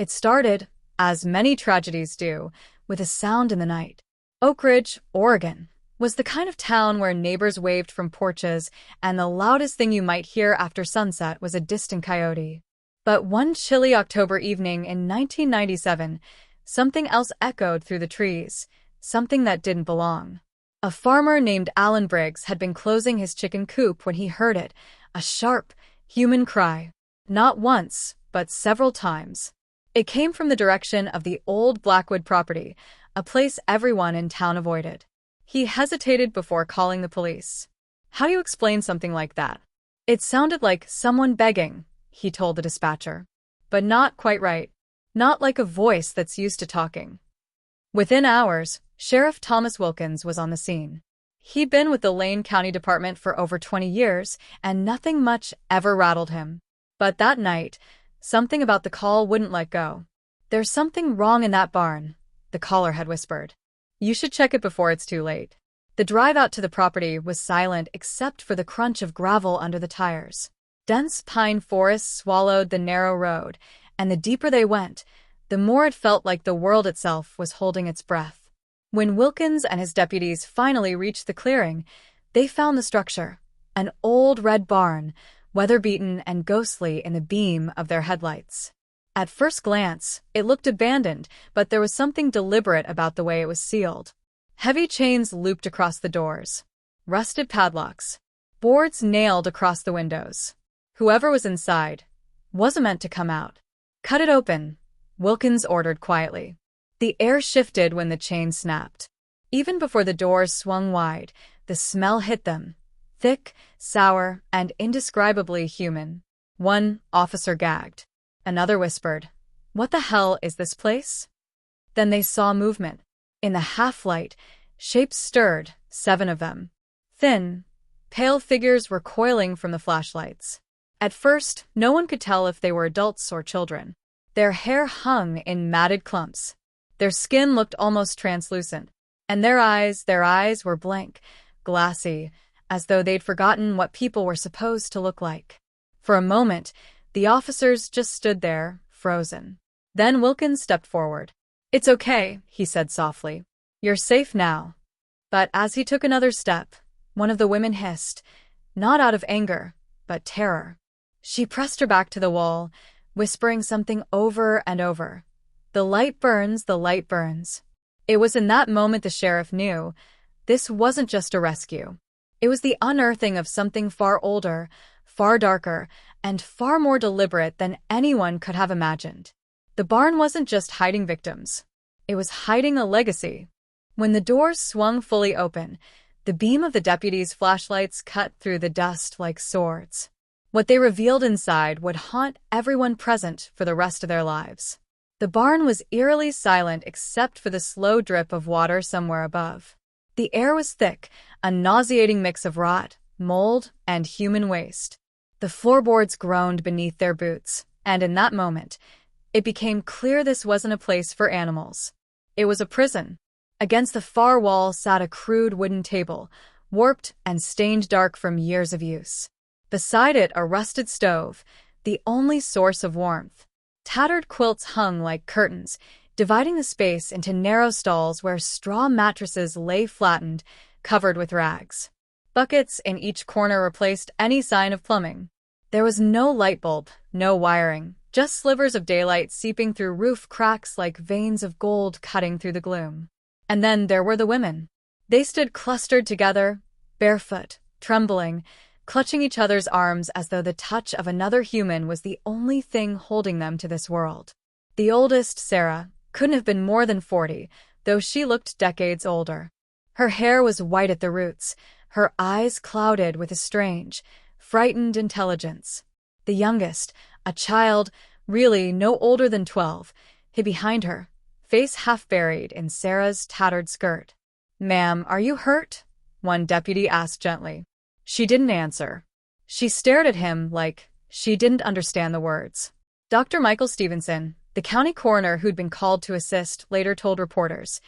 It started, as many tragedies do, with a sound in the night. Oak Ridge, Oregon, was the kind of town where neighbors waved from porches, and the loudest thing you might hear after sunset was a distant coyote. But one chilly October evening in 1997, something else echoed through the trees, something that didn't belong. A farmer named Alan Briggs had been closing his chicken coop when he heard it, a sharp, human cry. Not once, but several times. It came from the direction of the old Blackwood property, a place everyone in town avoided. He hesitated before calling the police. "How do you explain something like that?" "It sounded like someone begging," he told the dispatcher. "But not quite right. Not like a voice that's used to talking." Within hours, Sheriff Thomas Wilkins was on the scene. He'd been with the Lane County Department for over 20 years, and nothing much ever rattled him. But that night, something about the call wouldn't let go. "There's something wrong in that barn," the caller had whispered. "You should check it before it's too late." The drive out to the property was silent except for the crunch of gravel under the tires. Dense pine forests swallowed the narrow road, and the deeper they went, the more it felt like the world itself was holding its breath. When Wilkins and his deputies finally reached the clearing, they found the structure, an old red barn, weather-beaten and ghostly in the beam of their headlights. At first glance, it looked abandoned, but there was something deliberate about the way it was sealed. Heavy chains looped across the doors, rusted padlocks, boards nailed across the windows. Whoever was inside wasn't meant to come out. "Cut it open," Wilkins ordered quietly. The air shifted when the chain snapped. Even before the doors swung wide, the smell hit them, thick, sour, and indescribably human. One officer gagged. Another whispered, "What the hell is this place?" Then they saw movement. In the half-light, shapes stirred, 7 of them. Thin, pale figures were coiling from the flashlights. At first, no one could tell if they were adults or children. Their hair hung in matted clumps. Their skin looked almost translucent. And their eyes were blank, glassy, as though they'd forgotten what people were supposed to look like. For a moment, the officers just stood there, frozen. Then Wilkins stepped forward. "It's okay," he said softly. "You're safe now." But as he took another step, one of the women hissed, not out of anger, but terror. She pressed her back to the wall, whispering something over and over. "The light burns, the light burns." It was in that moment the sheriff knew this wasn't just a rescue. It was the unearthing of something far older, far darker, and far more deliberate than anyone could have imagined. The barn wasn't just hiding victims. It was hiding a legacy. When the doors swung fully open, the beam of the deputies' flashlights cut through the dust like swords. What they revealed inside would haunt everyone present for the rest of their lives. The barn was eerily silent except for the slow drip of water somewhere above. The air was thick, a nauseating mix of rot, mold, and human waste. The floorboards groaned beneath their boots, and in that moment, it became clear this wasn't a place for animals. It was a prison. Against the far wall sat a crude wooden table, warped and stained dark from years of use. Beside it, a rusted stove, the only source of warmth. Tattered quilts hung like curtains, dividing the space into narrow stalls where straw mattresses lay flattened, covered with rags. Buckets in each corner replaced any sign of plumbing. There was no light bulb, no wiring, just slivers of daylight seeping through roof cracks like veins of gold cutting through the gloom. And then there were the women. They stood clustered together, barefoot, trembling, clutching each other's arms as though the touch of another human was the only thing holding them to this world. The oldest, Sarah, couldn't have been more than 40, though she looked decades older. Her hair was white at the roots, her eyes clouded with a strange, frightened intelligence. The youngest, a child, really no older than 12, hid behind her, face half buried in Sarah's tattered skirt. "Ma'am, are you hurt?" one deputy asked gently. She didn't answer. She stared at him like she didn't understand the words. Dr. Michael Stevenson, the county coroner who'd been called to assist, later told reporters,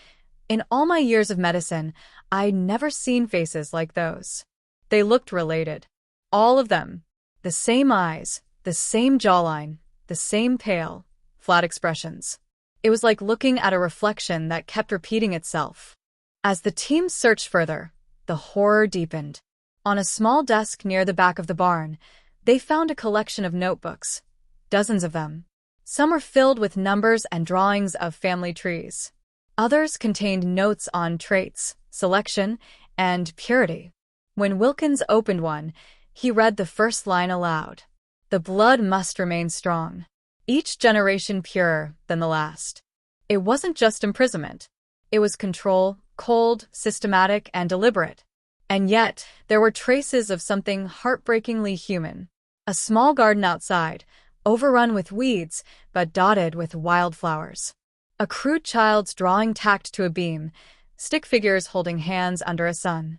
"In all my years of medicine, I'd never seen faces like those. They looked related. All of them. The same eyes, the same jawline, the same pale, flat expressions. It was like looking at a reflection that kept repeating itself. As the team searched further, the horror deepened. On a small desk near the back of the barn, they found a collection of notebooks, dozens of them. Some were filled with numbers and drawings of family trees. Others contained notes on traits, selection, and purity. When Wilkins opened one, he read the first line aloud. The blood must remain strong, each generation purer than the last. It wasn't just imprisonment. It was control, cold, systematic, and deliberate. And yet, there were traces of something heartbreakingly human. A small garden outside, overrun with weeds, but dotted with wildflowers. A crude child's drawing tacked to a beam, stick figures holding hands under a sun.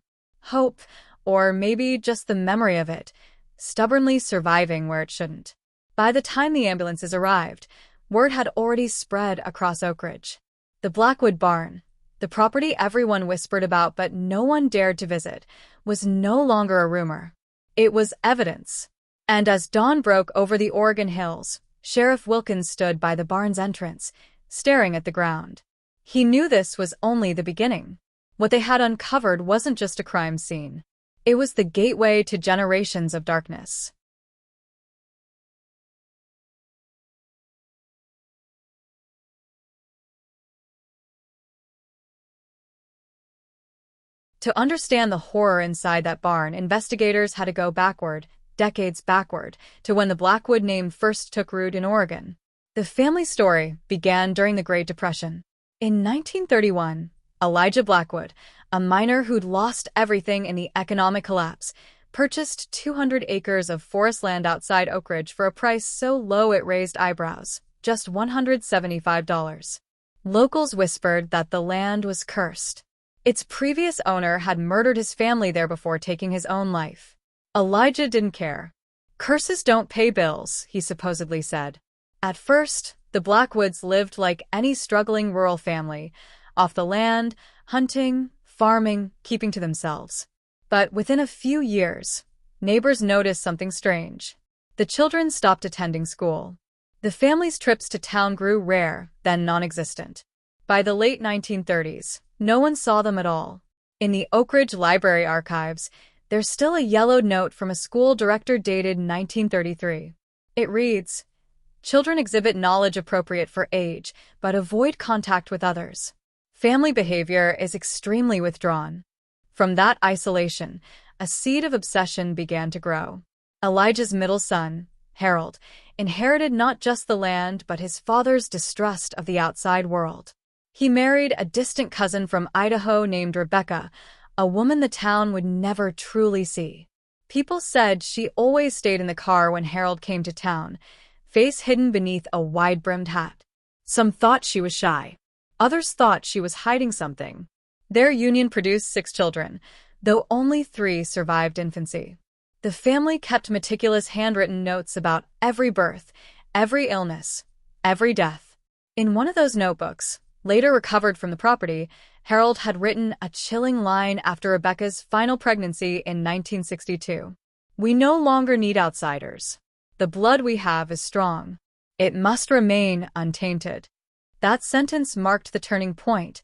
Hope, or maybe just the memory of it, stubbornly surviving where it shouldn't. By the time the ambulances arrived, word had already spread across Oak Ridge. The Blackwood barn, the property everyone whispered about but no one dared to visit, was no longer a rumor. It was evidence. And as dawn broke over the Oregon hills, Sheriff Wilkins stood by the barn's entrance, staring at the ground. He knew this was only the beginning. What they had uncovered wasn't just a crime scene. It was the gateway to generations of darkness. To understand the horror inside that barn, investigators had to go backward, decades backward, to when the Blackwood name first took root in Oregon. The family story began during the Great Depression. In 1931, Elijah Blackwood, a miner who'd lost everything in the economic collapse, purchased 200 acres of forest land outside Oak Ridge for a price so low it raised eyebrows, just $175. Locals whispered that the land was cursed. Its previous owner had murdered his family there before taking his own life. Elijah didn't care. Curses don't pay bills, he supposedly said. At first, the Blackwoods lived like any struggling rural family, off the land, hunting, farming, keeping to themselves. But within a few years, neighbors noticed something strange. The children stopped attending school. The family's trips to town grew rare, then non-existent. By the late 1930s, no one saw them at all. In the Oak Ridge Library archives, there's still a yellowed note from a school director dated 1933. It reads, "Children exhibit knowledge appropriate for age, but avoid contact with others. Family behavior is extremely withdrawn." From that isolation, a seed of obsession began to grow. Elijah's middle son, Harold, inherited not just the land but his father's distrust of the outside world. He married a distant cousin from Idaho named Rebecca, a woman the town would never truly see. People said she always stayed in the car when Harold came to town, face hidden beneath a wide-brimmed hat. Some thought she was shy. Others thought she was hiding something. Their union produced 6 children, though only 3 survived infancy. The family kept meticulous handwritten notes about every birth, every illness, every death. In one of those notebooks, later recovered from the property, Harold had written a chilling line after Rebecca's final pregnancy in 1962. "We no longer need outsiders. The blood we have is strong. It must remain untainted." That sentence marked the turning point,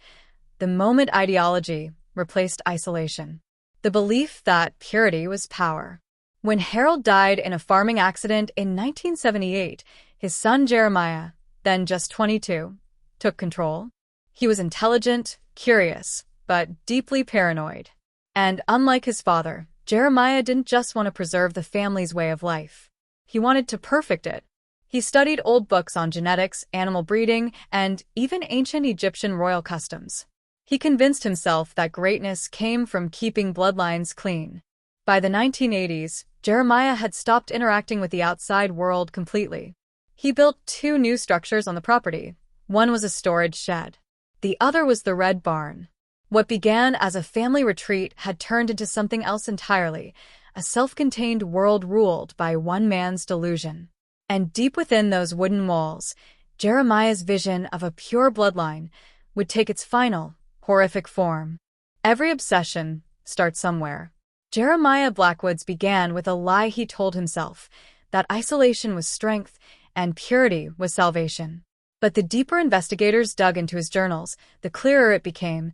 the moment ideology replaced isolation. The belief that purity was power. When Harold died in a farming accident in 1978, his son Jeremiah, then just 22, took control. He was intelligent, curious, but deeply paranoid. And unlike his father, Jeremiah didn't just want to preserve the family's way of life. He wanted to perfect it. He studied old books on genetics, animal breeding, and even ancient Egyptian royal customs. He convinced himself that greatness came from keeping bloodlines clean. By the 1980s, Jeremiah had stopped interacting with the outside world completely. He built 2 new structures on the property. One was a storage shed. The other was the Red Barn. What began as a family retreat had turned into something else entirely, a self-contained world ruled by one man's delusion. And deep within those wooden walls, Jeremiah's vision of a pure bloodline would take its final, horrific form. Every obsession starts somewhere. Jeremiah Blackwood's began with a lie he told himself, that isolation was strength and purity was salvation. But the deeper investigators dug into his journals, the clearer it became.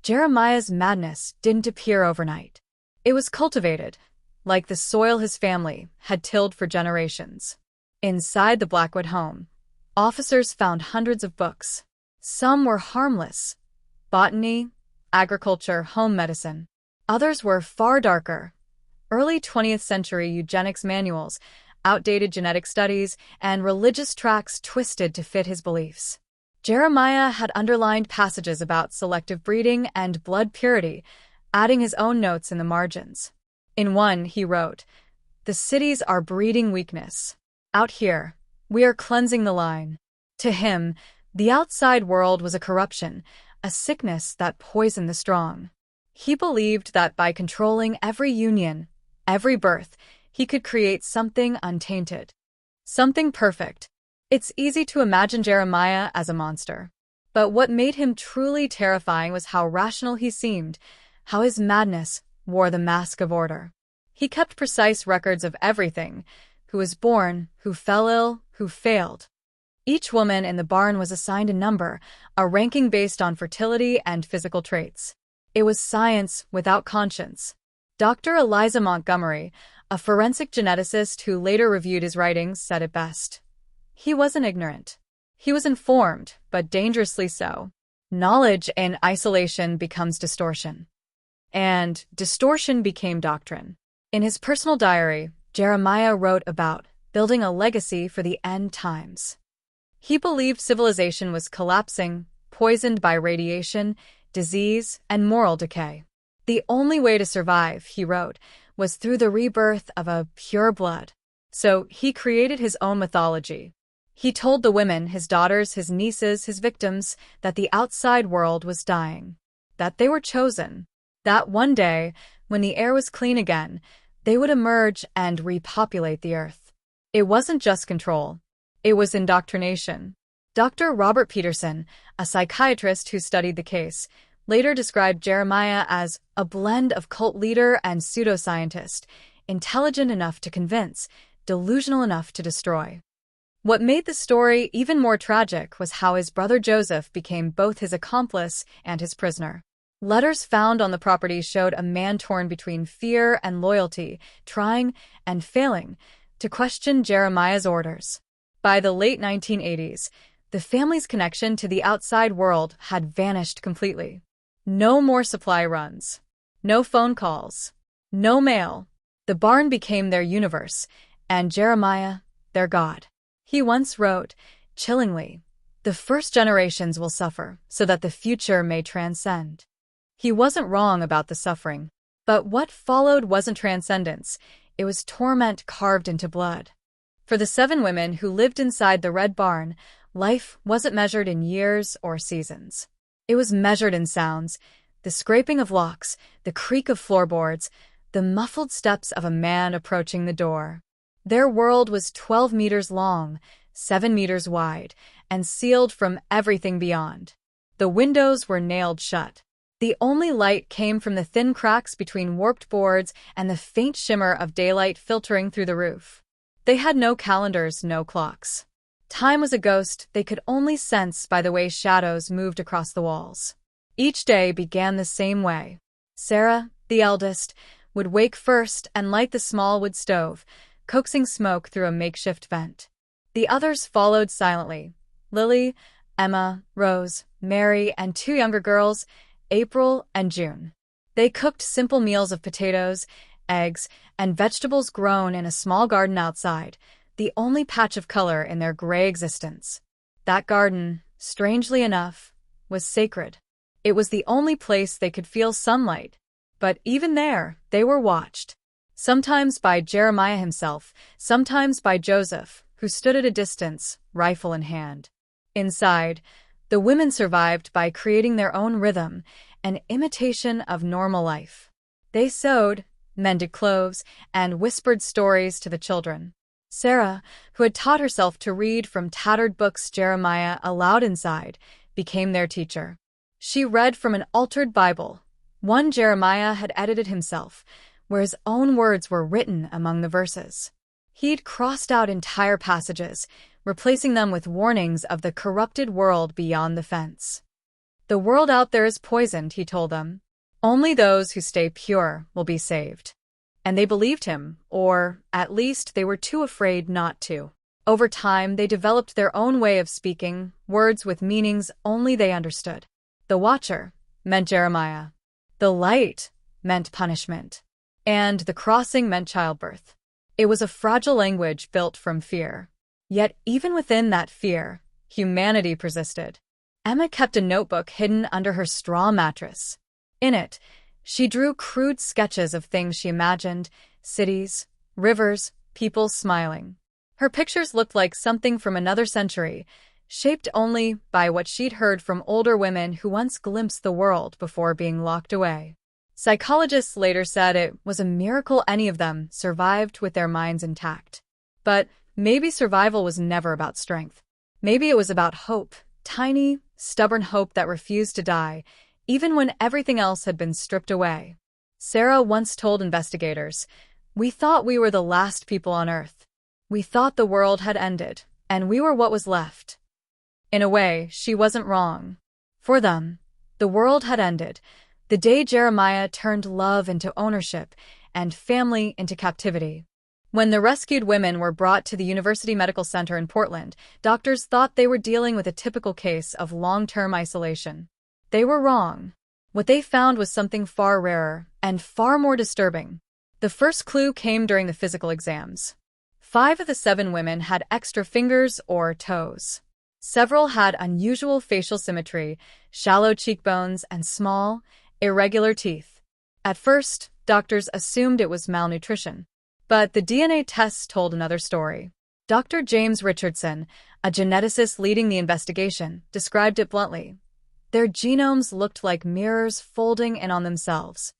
Jeremiah's madness didn't appear overnight. It was cultivated, like the soil his family had tilled for generations. Inside the Blackwood home, officers found hundreds of books. Some were harmless: botany, agriculture, home medicine. Others were far darker: early 20th century eugenics manuals, outdated genetic studies, and religious tracts twisted to fit his beliefs. Jeremiah had underlined passages about selective breeding and blood purity, adding his own notes in the margins. In one, he wrote, "The cities are breeding weakness. Out here, we are cleansing the line." To him, the outside world was a corruption, a sickness that poisoned the strong. He believed that by controlling every union, every birth, he could create something untainted, something perfect. It's easy to imagine Jeremiah as a monster. But what made him truly terrifying was how rational he seemed, how his madness wore the mask of order. He kept precise records of everything: who was born, who fell ill, who failed. Each woman in the barn was assigned a number, a ranking based on fertility and physical traits. It was science without conscience. Dr. Eliza Montgomery, a forensic geneticist who later reviewed his writings, said it best. He wasn't ignorant. He was informed, but dangerously so. Knowledge in isolation becomes distortion. And distortion became doctrine. In his personal diary, Jeremiah wrote about building a legacy for the end times. He believed civilization was collapsing, poisoned by radiation, disease, and moral decay. The only way to survive, he wrote, was through the rebirth of a pure blood. So he created his own mythology. He told the women, his daughters, his nieces, his victims, that the outside world was dying, that they were chosen, that one day, when the air was clean again, they would emerge and repopulate the earth. It wasn't just control. It was indoctrination. Dr. Robert Peterson, a psychiatrist who studied the case, later described Jeremiah as a blend of cult leader and pseudoscientist, intelligent enough to convince, delusional enough to destroy. What made the story even more tragic was how his brother Joseph became both his accomplice and his prisoner. Letters found on the property showed a man torn between fear and loyalty, trying and failing to question Jeremiah's orders. By the late 1980s, the family's connection to the outside world had vanished completely. No more supply runs. No phone calls. No mail. The barn became their universe, and Jeremiah, their god. He once wrote, chillingly, "The first generations will suffer, so that the future may transcend." He wasn't wrong about the suffering. But what followed wasn't transcendence. It was torment carved into blood. For the 7 women who lived inside the Red Barn, life wasn't measured in years or seasons. It was measured in sounds: the scraping of locks, the creak of floorboards, the muffled steps of a man approaching the door. Their world was 12 meters long, 7 meters wide, and sealed from everything beyond. The windows were nailed shut. The only light came from the thin cracks between warped boards and the faint shimmer of daylight filtering through the roof. They had no calendars, no clocks. Time was a ghost they could only sense by the way shadows moved across the walls. Each day began the same way. Sarah, the eldest, would wake first and light the small wood stove, coaxing smoke through a makeshift vent. The others followed silently: Lily, Emma, Rose, Mary, and 2 younger girls, April and June. They cooked simple meals of potatoes, eggs, and vegetables grown in a small garden outside, the only patch of color in their gray existence. That garden, strangely enough, was sacred. It was the only place they could feel sunlight. But even there, they were watched. Sometimes by Jeremiah himself, sometimes by Joseph, who stood at a distance, rifle in hand. Inside, the women survived by creating their own rhythm, an imitation of normal life. They sewed, mended clothes, and whispered stories to the children. Sarah, who had taught herself to read from tattered books Jeremiah allowed inside, became their teacher. She read from an altered Bible, one Jeremiah had edited himself, where his own words were written among the verses. He'd crossed out entire passages, replacing them with warnings of the corrupted world beyond the fence. "The world out there is poisoned," he told them. "Only those who stay pure will be saved." And they believed him, or at least they were too afraid not to. Over time, they developed their own way of speaking, words with meanings only they understood. The Watcher meant Jeremiah. The Light meant punishment. And the Crossing meant childbirth. It was a fragile language built from fear. Yet even within that fear, humanity persisted. Emma kept a notebook hidden under her straw mattress. In it, she drew crude sketches of things she imagined: cities, rivers, people smiling. Her pictures looked like something from another century, shaped only by what she'd heard from older women who once glimpsed the world before being locked away. Psychologists later said it was a miracle any of them survived with their minds intact. But maybe survival was never about strength. Maybe it was about hope, tiny, stubborn hope that refused to die, even when everything else had been stripped away. Sarah once told investigators, "We thought we were the last people on Earth. We thought the world had ended, and we were what was left." In a way, she wasn't wrong. For them, the world had ended the day Jeremiah turned love into ownership and family into captivity. When the rescued women were brought to the University Medical Center in Portland, doctors thought they were dealing with a typical case of long-term isolation. They were wrong. What they found was something far rarer and far more disturbing. The first clue came during the physical exams. 5 of the 7 women had extra fingers or toes. Several had unusual facial symmetry, shallow cheekbones, and small, irregular teeth. At first, doctors assumed it was malnutrition. But the DNA tests told another story. Dr. James Richardson, a geneticist leading the investigation, described it bluntly. Their genomes looked like mirrors folding in on themselves.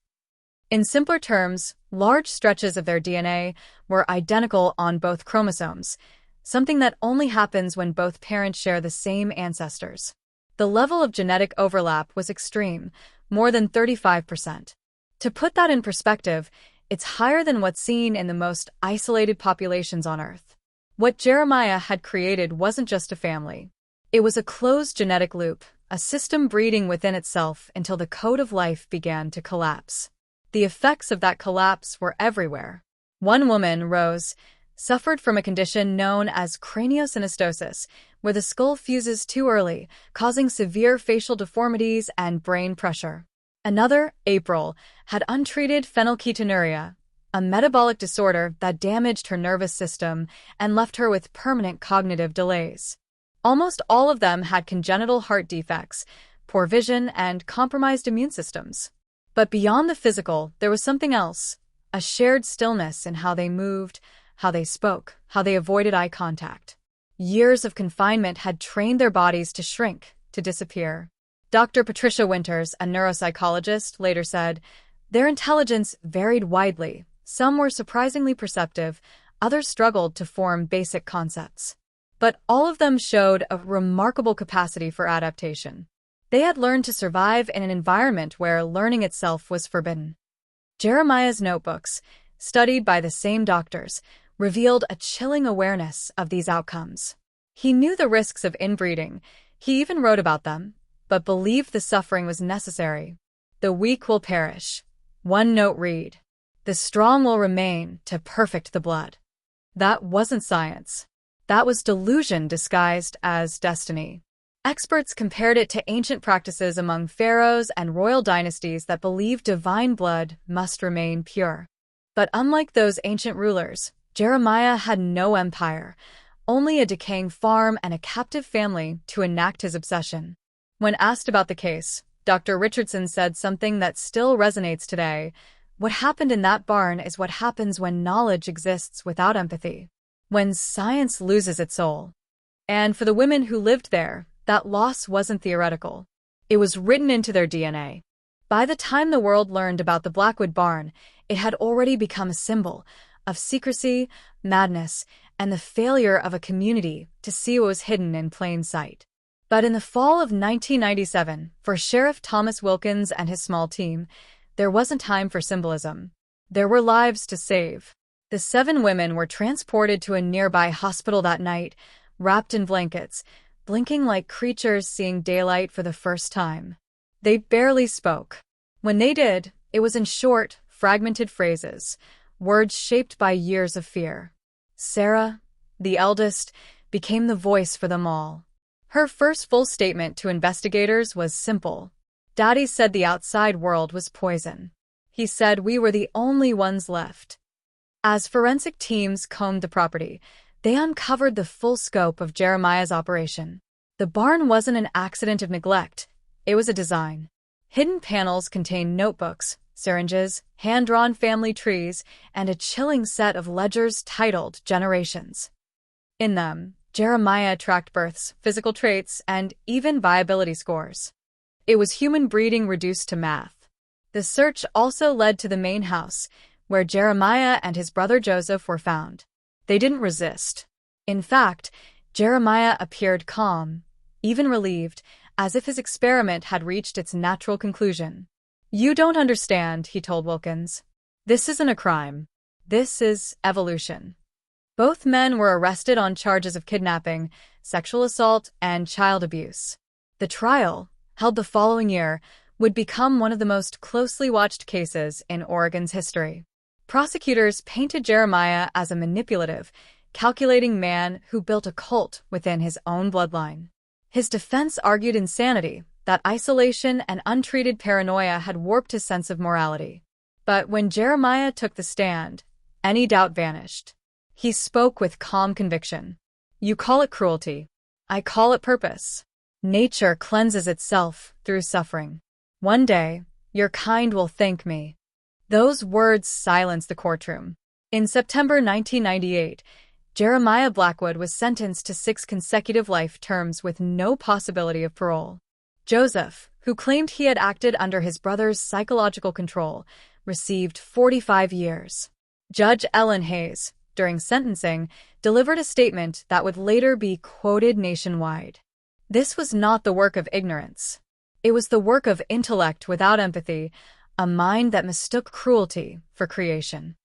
In simpler terms, large stretches of their DNA were identical on both chromosomes, something that only happens when both parents share the same ancestors. The level of genetic overlap was extreme, more than 35%. To put that in perspective, it's higher than what's seen in the most isolated populations on Earth. What Jeremiah had created wasn't just a family. It was a closed genetic loop, a system breeding within itself until the code of life began to collapse. The effects of that collapse were everywhere. One woman, Rose, suffered from a condition known as craniosynostosis, where the skull fuses too early, causing severe facial deformities and brain pressure. Another, April, had untreated phenylketonuria, a metabolic disorder that damaged her nervous system and left her with permanent cognitive delays. Almost all of them had congenital heart defects, poor vision, and compromised immune systems. But beyond the physical, there was something else, a shared stillness in how they moved, how they spoke, how they avoided eye contact. Years of confinement had trained their bodies to shrink, to disappear. Dr. Patricia Winters, a neuropsychologist, later said, "Their intelligence varied widely. Some were surprisingly perceptive, others struggled to form basic concepts. But all of them showed a remarkable capacity for adaptation. They had learned to survive in an environment where learning itself was forbidden." Jeremiah's notebooks, studied by the same doctors, revealed a chilling awareness of these outcomes. He knew the risks of inbreeding, he even wrote about them, but believed the suffering was necessary. "The weak will perish." One note read, "The strong will remain to perfect the blood." That wasn't science. That was delusion disguised as destiny. Experts compared it to ancient practices among pharaohs and royal dynasties that believed divine blood must remain pure. But unlike those ancient rulers, Jeremiah had no empire, only a decaying farm and a captive family to enact his obsession. When asked about the case, Dr. Richardson said something that still resonates today. "What happened in that barn is what happens when knowledge exists without empathy, when science loses its soul." And for the women who lived there, that loss wasn't theoretical. It was written into their DNA. By the time the world learned about the Blackwood barn, it had already become a symbol of secrecy, madness, and the failure of a community to see what was hidden in plain sight. But in the fall of 1997, for Sheriff Thomas Wilkins and his small team, there wasn't time for symbolism. There were lives to save. The 7 women were transported to a nearby hospital that night, wrapped in blankets, blinking like creatures seeing daylight for the first time. They barely spoke. When they did, it was in short, fragmented phrases, words shaped by years of fear. Sarah, the eldest, became the voice for them all. Her first full statement to investigators was simple. Daddy said the outside world was poison. He said we were the only ones left. As forensic teams combed the property, they uncovered the full scope of Jeremiah's operation. The barn wasn't an accident of neglect. It was a design. Hidden panels contained notebooks, syringes, hand-drawn family trees, and a chilling set of ledgers titled Generations. In them, Jeremiah tracked births, physical traits, and even viability scores. It was human breeding reduced to math. The search also led to the main house, where Jeremiah and his brother Joseph were found. They didn't resist. In fact, Jeremiah appeared calm, even relieved, as if his experiment had reached its natural conclusion. "You don't understand," he told Wilkins. "This isn't a crime. This is evolution." Both men were arrested on charges of kidnapping, sexual assault, and child abuse. The trial, held the following year, would become one of the most closely watched cases in Oregon's history. Prosecutors painted Jeremiah as a manipulative, calculating man who built a cult within his own bloodline. His defense argued insanity, that isolation and untreated paranoia had warped his sense of morality. But when Jeremiah took the stand, any doubt vanished. He spoke with calm conviction. "You call it cruelty. I call it purpose. Nature cleanses itself through suffering. One day, your kind will thank me." Those words silenced the courtroom. In September 1998, Jeremiah Blackwood was sentenced to 6 consecutive life terms with no possibility of parole. Joseph, who claimed he had acted under his brother's psychological control, received 45 years. Judge Ellen Hayes, during sentencing, delivered a statement that would later be quoted nationwide. This was not the work of ignorance. It was the work of intellect without empathy, a mind that mistook cruelty for creation.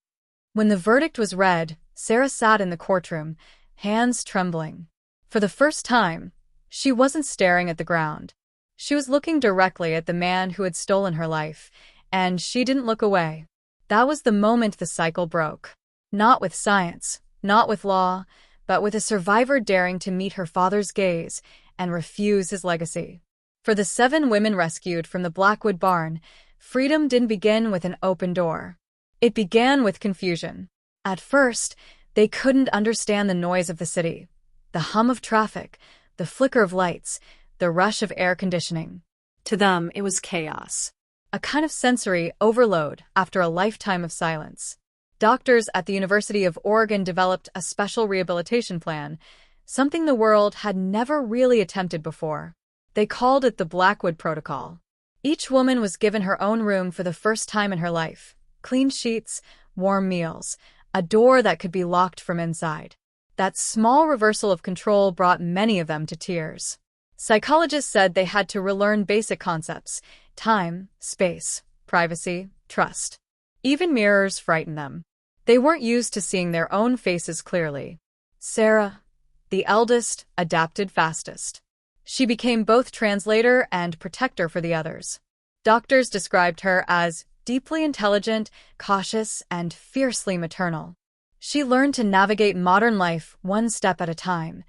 When the verdict was read, Sarah sat in the courtroom, hands trembling. For the first time, she wasn't staring at the ground. She was looking directly at the man who had stolen her life, and she didn't look away. That was the moment the cycle broke. Not with science, not with law, but with a survivor daring to meet her father's gaze and refuse his legacy. For the 7 women rescued from the Blackwood barn, freedom didn't begin with an open door. It began with confusion. At first, they couldn't understand the noise of the city, the hum of traffic, the flicker of lights, the rush of air conditioning. To them, it was chaos, a kind of sensory overload after a lifetime of silence. Doctors at the University of Oregon developed a special rehabilitation plan, something the world had never really attempted before. They called it the Blackwood Protocol. Each woman was given her own room for the first time in her life, clean sheets, warm meals, a door that could be locked from inside. That small reversal of control brought many of them to tears. Psychologists said they had to relearn basic concepts: time, space, privacy, trust. Even mirrors frightened them. They weren't used to seeing their own faces clearly. Sarah, the eldest, adapted fastest. She became both translator and protector for the others. Doctors described her as deeply intelligent, cautious, and fiercely maternal. She learned to navigate modern life one step at a time,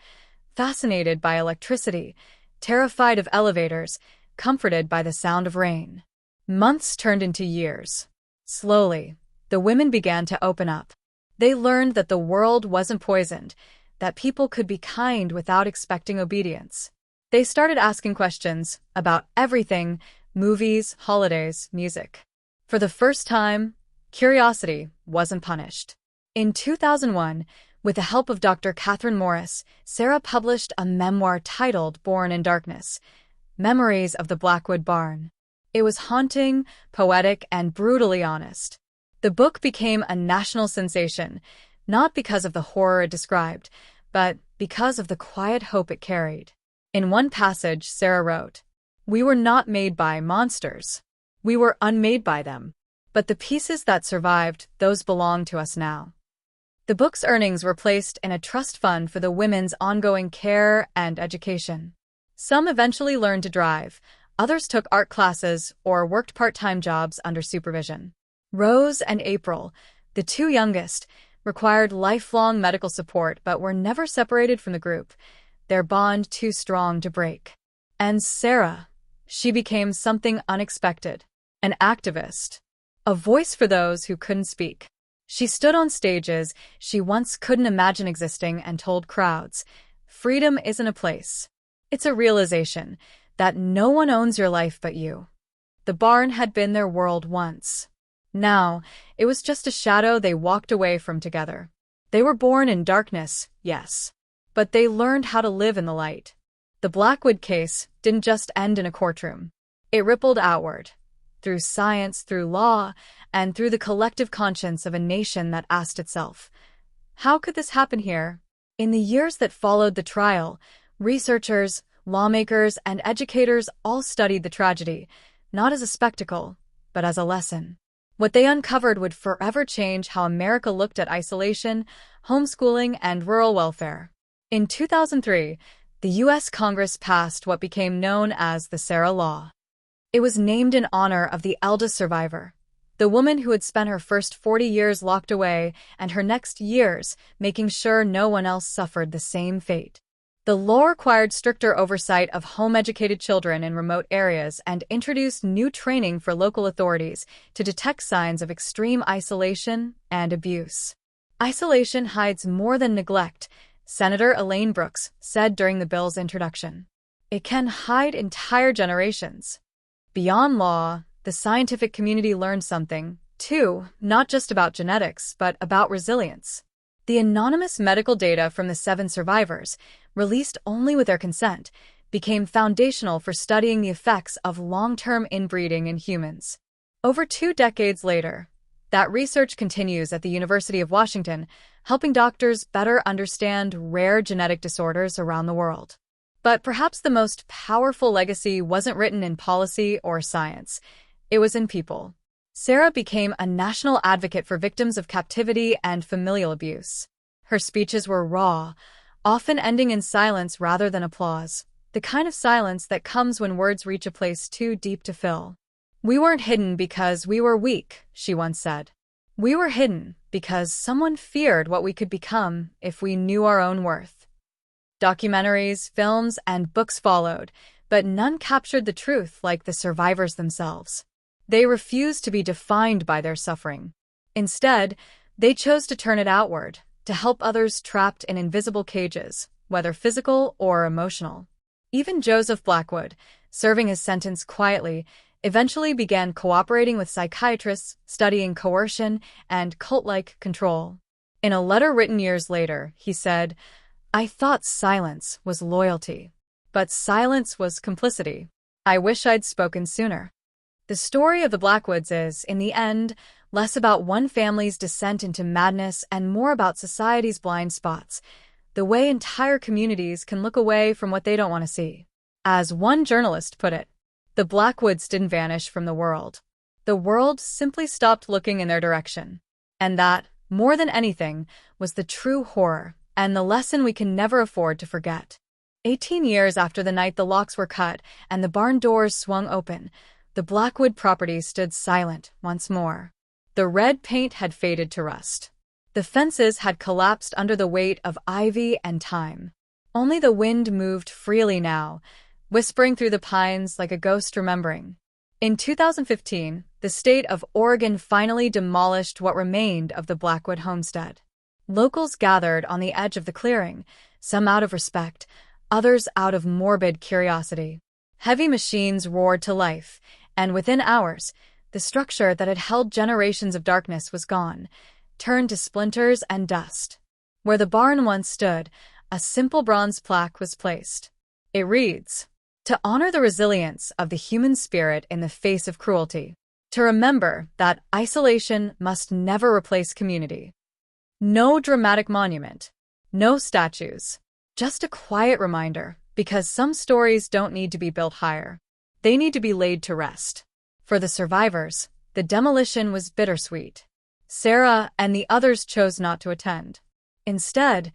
fascinated by electricity, terrified of elevators, comforted by the sound of rain. Months turned into years. Slowly, the women began to open up. They learned that the world wasn't poisoned, that people could be kind without expecting obedience. They started asking questions about everything: movies, holidays, music. For the first time, curiosity wasn't punished. In 2001, with the help of Dr. Catherine Morris, Sarah published a memoir titled Born in Darkness: Memories of the Blackwood Barn. It was haunting, poetic, and brutally honest. The book became a national sensation, not because of the horror it described, but because of the quiet hope it carried. In one passage, Sarah wrote, "We were not made by monsters. We were unmade by them. But the pieces that survived, those belong to us now." The book's earnings were placed in a trust fund for the women's ongoing care and education. Some eventually learned to drive, others took art classes or worked part-time jobs under supervision. Rose and April, the two youngest, required lifelong medical support but were never separated from the group, their bond too strong to break. And Sarah, she became something unexpected, an activist, a voice for those who couldn't speak. She stood on stages she once couldn't imagine existing and told crowds, "Freedom isn't a place. It's a realization that no one owns your life but you." The barn had been their world once. Now, it was just a shadow they walked away from together. They were born in darkness, yes, but they learned how to live in the light. The Blackwood case didn't just end in a courtroom. It rippled outward, through science, through law, and through the collective conscience of a nation that asked itself, how could this happen here? In the years that followed the trial, researchers, lawmakers, and educators all studied the tragedy, not as a spectacle, but as a lesson. What they uncovered would forever change how America looked at isolation, homeschooling, and rural welfare. In 2003, the U.S. Congress passed what became known as the Sarah Law. It was named in honor of the eldest survivor, the woman who had spent her first 40 years locked away and her next years making sure no one else suffered the same fate. The law required stricter oversight of home-educated children in remote areas and introduced new training for local authorities to detect signs of extreme isolation and abuse. Isolation hides more than neglect, Senator Elaine Brooks said during the bill's introduction. It can hide entire generations. Beyond law, the scientific community learned something, too, not just about genetics, but about resilience. The anonymous medical data from the 7 survivors, released only with their consent, became foundational for studying the effects of long-term inbreeding in humans. Over 2 decades later, that research continues at the University of Washington, helping doctors better understand rare genetic disorders around the world. But perhaps the most powerful legacy wasn't written in policy or science. It was in people. Sarah became a national advocate for victims of captivity and familial abuse. Her speeches were raw, often ending in silence rather than applause, the kind of silence that comes when words reach a place too deep to fill. "We weren't hidden because we were weak," she once said. "We were hidden because someone feared what we could become if we knew our own worth." Documentaries, films, and books followed, but none captured the truth like the survivors themselves. They refused to be defined by their suffering. Instead, they chose to turn it outward, to help others trapped in invisible cages, whether physical or emotional. Even Joseph Blackwood, serving his sentence quietly, eventually began cooperating with psychiatrists, studying coercion and cult-like control. In a letter written years later, he said, "I thought silence was loyalty, but silence was complicity. I wish I'd spoken sooner." The story of the Blackwoods is, in the end, less about one family's descent into madness and more about society's blind spots, the way entire communities can look away from what they don't want to see. As one journalist put it, the Blackwoods didn't vanish from the world. The world simply stopped looking in their direction. And that, more than anything, was the true horror and the lesson we can never afford to forget. 18 years after the night the locks were cut and the barn doors swung open, the Blackwood property stood silent once more. The red paint had faded to rust. The fences had collapsed under the weight of ivy and time. Only the wind moved freely now, whispering through the pines like a ghost remembering. In 2015, the state of Oregon finally demolished what remained of the Blackwood homestead. Locals gathered on the edge of the clearing, some out of respect, others out of morbid curiosity. Heavy machines roared to life, and within hours, the structure that had held generations of darkness was gone, turned to splinters and dust. Where the barn once stood, a simple bronze plaque was placed. It reads, "To honor the resilience of the human spirit in the face of cruelty. To remember that isolation must never replace community." No dramatic monument, no statues, just a quiet reminder, because some stories don't need to be built higher. They need to be laid to rest. For the survivors, the demolition was bittersweet. Sarah and the others chose not to attend. Instead,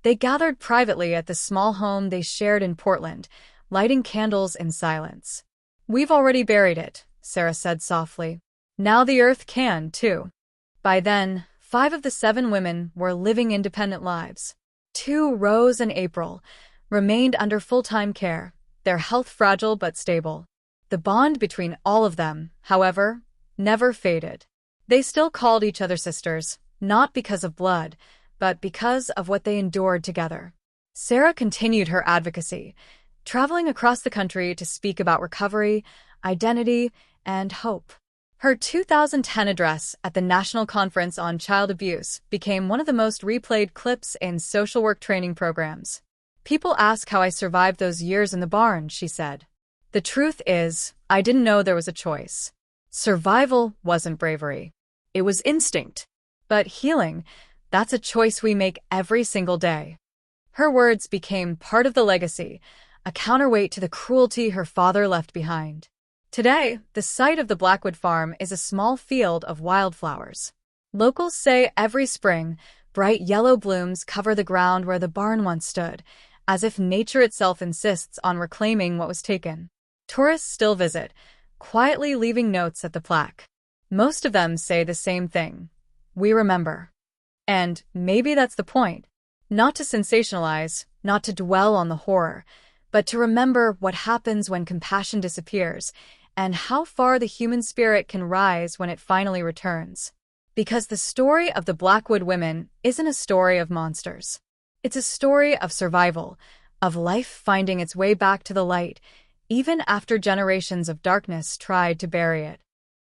they gathered privately at the small home they shared in Portland, lighting candles in silence. "We've already buried it," Sarah said softly. "Now the earth can, too." By then, 5 of the 7 women were living independent lives. 2, Rose and April, remained under full-time care, their health fragile but stable. The bond between all of them, however, never faded. They still called each other sisters, not because of blood, but because of what they endured together. Sarah continued her advocacy, traveling across the country to speak about recovery, identity, and hope. Her 2010 address at the National Conference on Child Abuse became one of the most replayed clips in social work training programs. "People ask how I survived those years in the barn," she said. "The truth is, I didn't know there was a choice. Survival wasn't bravery. It was instinct. But healing, that's a choice we make every single day." Her words became part of the legacy, a counterweight to the cruelty her father left behind. Today, the site of the Blackwood farm is a small field of wildflowers. Locals say every spring, bright yellow blooms cover the ground where the barn once stood, as if nature itself insists on reclaiming what was taken. Tourists still visit, quietly leaving notes at the plaque. Most of them say the same thing: "We remember." And maybe that's the point. Not to sensationalize, not to dwell on the horror, but to remember what happens when compassion disappears and how far the human spirit can rise when it finally returns. Because the story of the Blackwood women isn't a story of monsters. It's a story of survival, of life finding its way back to the light, even after generations of darkness tried to bury it.